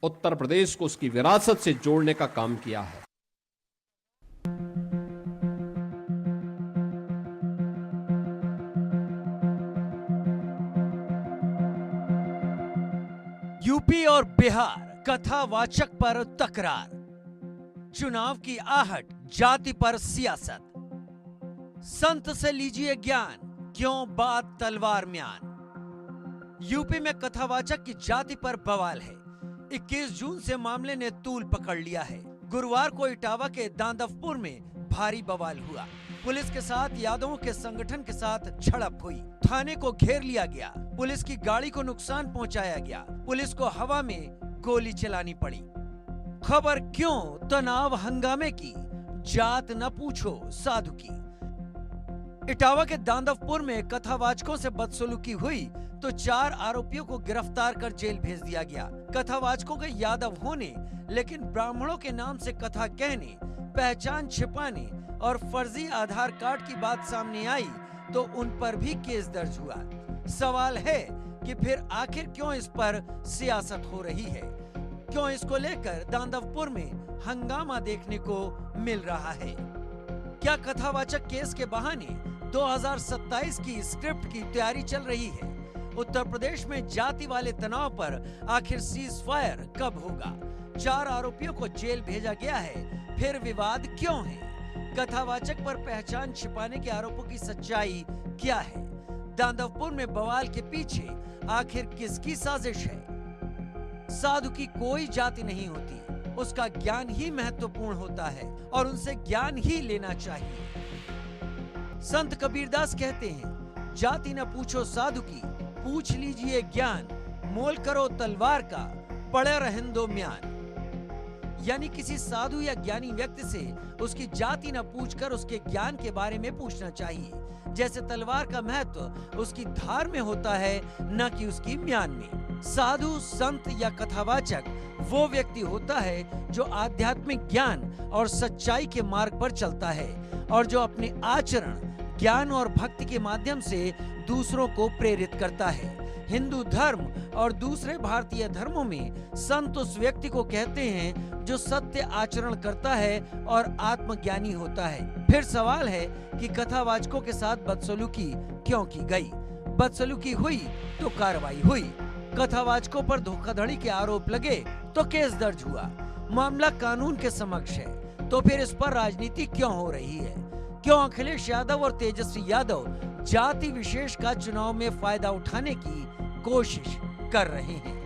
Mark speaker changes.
Speaker 1: उत्तर प्रदेश को उसकी विरासत से जोड़ने का काम किया है।
Speaker 2: यूपी और बिहार कथावाचक पर तकरार, चुनाव की आहट, जाति पर सियासत। संत से लीजिए ज्ञान, क्यों बात तलवार म्यान। यूपी में कथावाचक की जाति पर बवाल है। 21 जून से मामले ने तूल पकड़ लिया है। गुरुवार को इटावा के दांदफपुर में भारी बवाल हुआ। पुलिस के साथ यादवों के संगठन के साथ झड़प हुई। थाने को घेर लिया गया। पुलिस की गाड़ी को नुकसान पहुंचाया गया। पुलिस को हवा में गोली चलानी पड़ी। खबर क्यों तनाव हंगामे की, जात न पूछो साधु की। इटावा के दांदफपुर में कथावाचकों से बदसलूकी हुई तो 4 आरोपियों को गिरफ्तार कर जेल भेज दिया गया। कथावाचकों के यादव होने, लेकिन ब्राह्मणों के नाम से कथा कहने, पहचान छिपाने और फर्जी आधार कार्ड की बात सामने आई तो उन पर भी केस दर्ज हुआ। सवाल है कि फिर आखिर क्यों इस पर सियासत हो रही है, क्यों इसको लेकर दांदफपुर में हंगामा देखने को मिल रहा है। क्या कथावाचक केस के बहाने 2027 की स्क्रिप्ट की तैयारी चल रही है? उत्तर प्रदेश में जाति वाले तनाव पर आखिर सीज फायर कब होगा? 4 आरोपियों को जेल भेजा गया है, फिर विवाद क्यों है? कथावाचक पर पहचान छिपाने के आरोपों की सच्चाई क्या है? दांदफपुर में बवाल के पीछे आखिर किसकी साजिश है? साधु की कोई जाति नहीं होती, उसका ज्ञान ही महत्वपूर्ण होता है और उनसे ज्ञान ही लेना चाहिए। संत कबीरदास कहते हैं, जाति न पूछो साधु की, पूछ लीजिए ज्ञान, मोल करो तलवार का, पड़े रहन दो म्यान। यानी किसी साधु या ज्ञानी व्यक्ति से उसकी जाति न पूछकर उसके ज्ञान के बारे में पूछना चाहिए। जैसे तलवार का महत्व उसकी धार में होता है, न कि उसकी म्यान में। साधु, संत या कथावाचक वो व्यक्ति होता है जो आध्यात्मिक ज्ञान और सच्चाई के मार्ग पर चलता है और जो अपने आचरण, ज्ञान और भक्ति के माध्यम से दूसरों को प्रेरित करता है। हिंदू धर्म और दूसरे भारतीय धर्मों में संत उस व्यक्ति को कहते हैं जो सत्य आचरण करता है और आत्मज्ञानी होता है। फिर सवाल है कि कथावाचकों के साथ बदसलूकी क्यों की गई? बदसलूकी हुई तो कार्रवाई हुई। कथावाचकों पर धोखाधड़ी के आरोप लगे तो केस दर्ज हुआ। मामला कानून के समक्ष है, तो फिर इस पर राजनीति क्यों हो रही है? क्यों अखिलेश यादव और तेजस्वी यादव जाति विशेष का चुनाव में फायदा उठाने की कोशिश कर रहे हैं?